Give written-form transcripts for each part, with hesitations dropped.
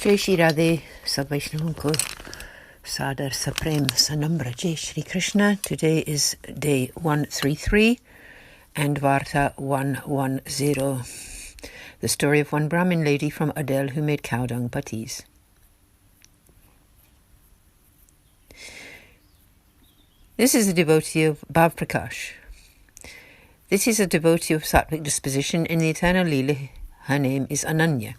Jai Shri Radhe, Sab Vaishnav ko Sadar Supreme Sanambra. Jai Shri Krishna. Today is day 133 and Varta 110. The story of one Brahmin lady from Adel who made cow dung patties. This is a devotee of Bhav Prakash. This is a devotee of sattvic disposition in the eternal Leela. Her name is Ananya.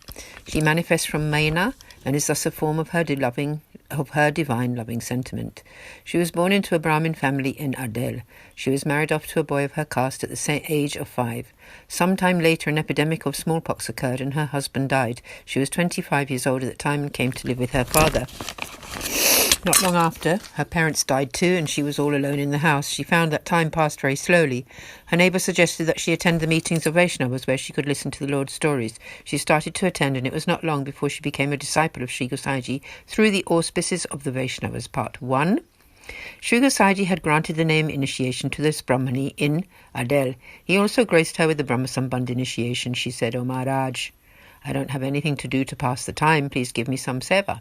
She manifests from Mayana and is thus a form of her divine loving sentiment. She was born into a Brahmin family in Adel. She was married off to a boy of her caste at the same age of 5. Sometime later, an epidemic of smallpox occurred and her husband died. She was 25 years old at the time and came to live with her father. Not long after, her parents died too, and she was all alone in the house. She found that time passed very slowly. Her neighbour suggested that she attend the meetings of Vaishnavas where she could listen to the Lord's stories. She started to attend, and it was not long before she became a disciple of Sri Gosaiji through the auspices of the Vaishnavas. Part 1. Sri Gosaiji had granted the name initiation to this Brahmani in Adel. He also graced her with the Brahma Sambandh initiation. She said, "O Maharaj, I don't have anything to do to pass the time. Please give me some seva."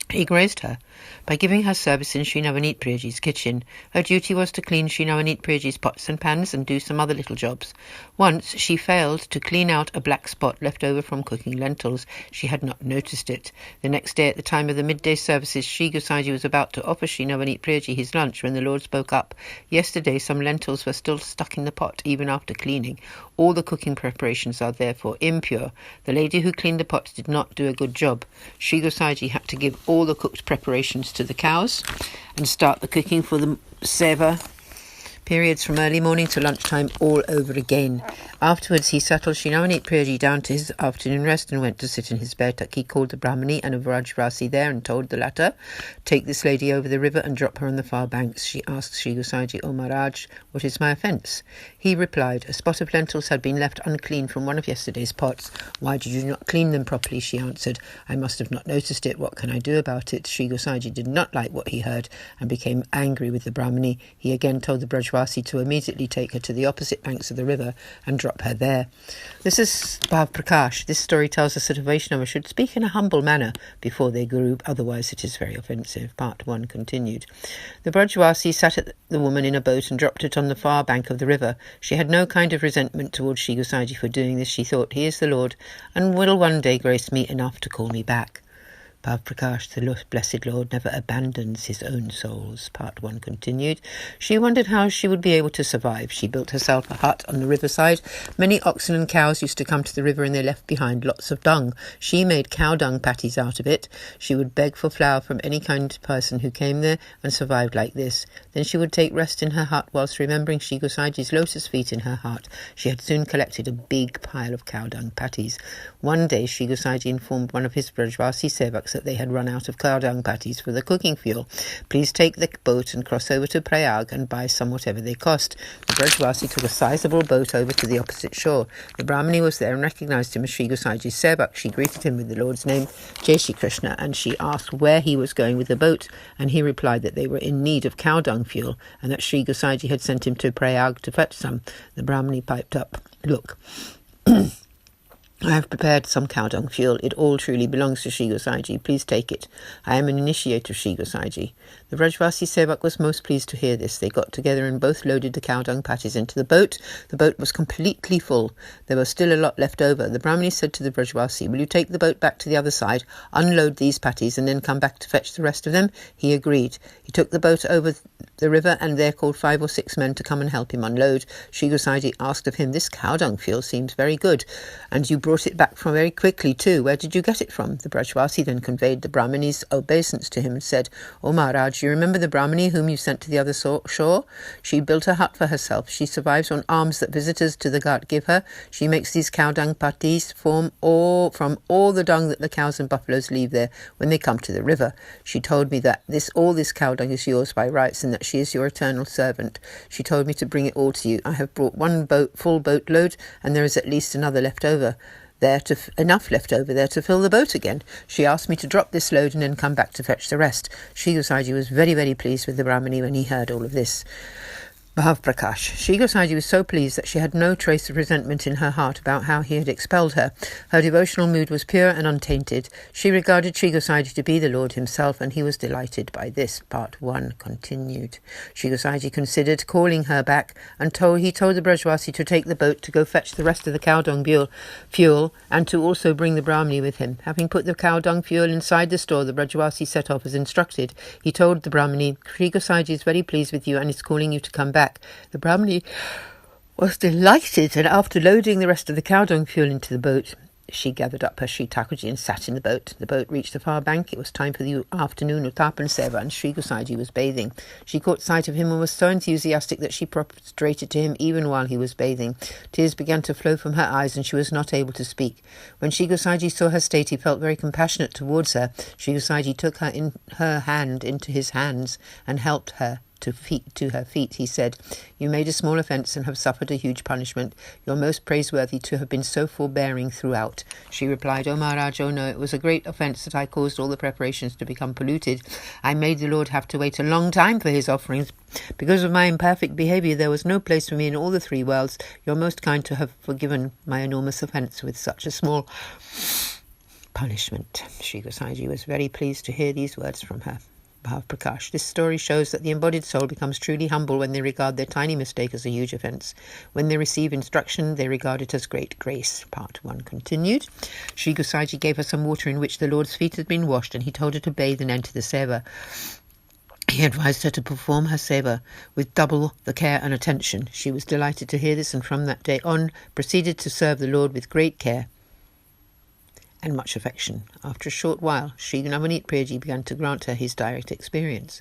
He graced her by giving her service in Sri Navaneet Priyaji's kitchen. Her duty was to clean Sri Navaneet Priyaji's pots and pans and do some other little jobs. Once she failed to clean out a black spot left over from cooking lentils. She had not noticed it. The next day, at the time of the midday services, Sri Gosaiji was about to offer Sri Navaneet Priyaji his lunch when the Lord spoke up. Yesterday, some lentils were still stuck in the pot even after cleaning. All the cooking preparations are therefore impure. The lady who cleaned the pots did not do a good job. Sri Gosaiji had to give all the cooked preparations to the cows and start the cooking for the seva periods from early morning to lunchtime all over again. Afterwards, he settled Sri Navaneet Priyaji down to his afternoon rest and went to sit in his bed. He called the Brahmani and a Vrajvasi there and told the latter, "Take this lady over the river and drop her on the far banks." She asked Sri Gosaiji, "O Maharaj, what is my offence?" He replied, "A spot of lentils had been left unclean from one of yesterday's pots." "Why did you not clean them properly?" she answered. "I must have not noticed it. What can I do about it?" Sri Gosaiji did not like what he heard and became angry with the Brahmani. He again told the Vrajvasi to immediately take her to the opposite banks of the river and drop her there. This is Bhav Prakash. This story tells us that a Vaishnava should speak in a humble manner before their guru, otherwise it is very offensive. Part 1 continued. The Vrajvasi sat at the woman in a boat and dropped it on the far bank of the river. She had no kind of resentment towards Sri Gosaiji for doing this. She thought, "He is the Lord and will one day grace me enough to call me back." Bhav Prakash, the Blessed Lord, never abandons his own souls. Part 1 continued. She wondered how she would be able to survive. She built herself a hut on the riverside. Many oxen and cows used to come to the river and they left behind lots of dung. She made cow dung patties out of it. She would beg for flour from any kind of person who came there and survived like this. Then she would take rest in her hut whilst remembering Sri Gosaiji's lotus feet in her heart. She had soon collected a big pile of cow dung patties. One day Sri Gosaiji informed one of his Vrajvasi sevaks that they had run out of cow dung patties for the cooking fuel. "Please take the boat and cross over to Prayag and buy some whatever they cost." The Vrajvasi took a sizable boat over to the opposite shore. The Brahmani was there and recognized him as Sri Gosaiji's sevak. She greeted him with the Lord's name, Jai Shri Krishna, and she asked where he was going with the boat, and he replied that they were in need of cow dung fuel and that Sri Gosaiji had sent him to Prayag to fetch some. The Brahmani piped up, "Look, I have prepared some cow dung fuel. It all truly belongs to Sri Gosaiji. Please take it. I am an initiate of Sri Gosaiji." The Vrajvasi sevak was most pleased to hear this. They got together and both loaded the cow dung patties into the boat. The boat was completely full. There was still a lot left over. The Brahmani said to the Vrajvasi, "Will you take the boat back to the other side, unload these patties and then come back to fetch the rest of them?" He agreed. He took the boat over the river and there called 5 or 6 men to come and help him unload. Sri Gosaiji asked of him, "This cow dung fuel seems very good, and you brought it back from very quickly too. Where did you get it from?" The Vrajvasi then conveyed the Brahmani's obeisance to him and said, "O Maharaj, you remember the Brahmani whom you sent to the other shore? She built a hut for herself. She survives on alms that visitors to the ghat give her. She makes these cow dung patties from all the dung that the cows and buffaloes leave there when they come to the river. She told me that all this cow dung is yours by rights and that she is your eternal servant. She told me to bring it all to you. I have brought one full boatload, and there is at least another left over. Enough left over there to fill the boat again. She asked me to drop this load and then come back to fetch the rest." Sri Gosaiji was very, very pleased with the Brahmani when he heard all of this. Bhav Prakash. Shri Gosaiji was so pleased that she had no trace of resentment in her heart about how he had expelled her. Her devotional mood was pure and untainted. She regarded Shri Gosaiji to be the Lord himself, and he was delighted by this. Part 1 continued. Shri Gosaiji considered calling her back, and he told the Brajwasi to take the boat to go fetch the rest of the cow dung fuel, and to also bring the Brahmani with him. Having put the cow dung fuel inside the store, the Brajwasi set off as instructed. He told the Brahmani, Shri Gosaiji is very pleased with you and is calling you to come back. The Brahmani was delighted, and after loading the rest of the cow dung fuel into the boat, she gathered up her Sri Thakurji and sat in the boat. The boat reached the far bank. It was time for the afternoon Uttapan Seva, and Sri Gosaiji was bathing. She caught sight of him and was so enthusiastic that she prostrated to him even while he was bathing. Tears began to flow from her eyes, and she was not able to speak. When Sri Gosaiji saw her state, he felt very compassionate towards her. Sri Gosaiji took her hand into his hands and helped her to her feet. He said, you made a small offence and have suffered a huge punishment. You're most praiseworthy to have been so forbearing throughout. She replied, O Maharaj, oh no, it was a great offence that I caused all the preparations to become polluted. I made the Lord have to wait a long time for his offerings. Because of my imperfect behaviour, there was no place for me in all the 3 worlds. You're most kind to have forgiven my enormous offence with such a small punishment. Shri Gosaiji was very pleased to hear these words from her. Bhav Prakash. This story shows that the embodied soul becomes truly humble when they regard their tiny mistake as a huge offence. When they receive instruction, they regard it as great grace. Part 1 continued. Shri Gosaiji gave her some water in which the Lord's feet had been washed, and he told her to bathe and enter the seva. He advised her to perform her seva with double the care and attention. She was delighted to hear this, and from that day on proceeded to serve the Lord with great care and much affection. After a short while, Sri Navneet Priyji began to grant her his direct experience.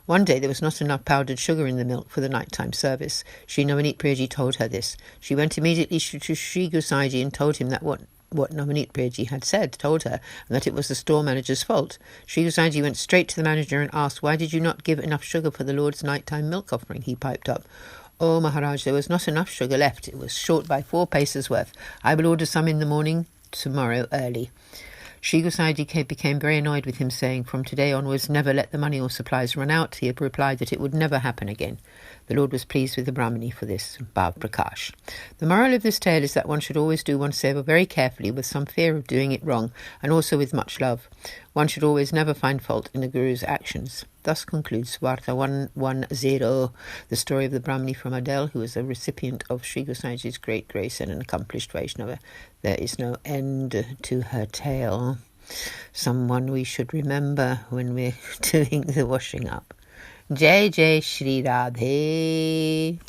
One day there was not enough powdered sugar in the milk for the nighttime service. Sri Navneet Priyji told her this. She went immediately to Sri Gosaiji and told him that what Navneet Priyji had said told her, and that it was the store manager's fault. Sri Gosaiji went straight to the manager and asked, why did you not give enough sugar for the Lord's nighttime milk offering? He piped up, Oh Maharaj, there was not enough sugar left. It was short by 4 paces worth. I will order some in the morning tomorrow early. Sri Gosaiji became very annoyed with him, saying, from today onwards, never let the money or supplies run out. He had replied that it would never happen again. The Lord was pleased with the Brahmani for this. Bhav Prakash. The moral of this tale is that one should always do one's seva very carefully, with some fear of doing it wrong, and also with much love. One should always never find fault in the Guru's actions. Thus concludes Varta 110, the story of the Brahmani from Adel, who was a recipient of Sri Gosaiji's great grace and an accomplished Vaishnava. There is no end to her tale. Someone we should remember when we're doing the washing up. Jai Jai Shri Radhe.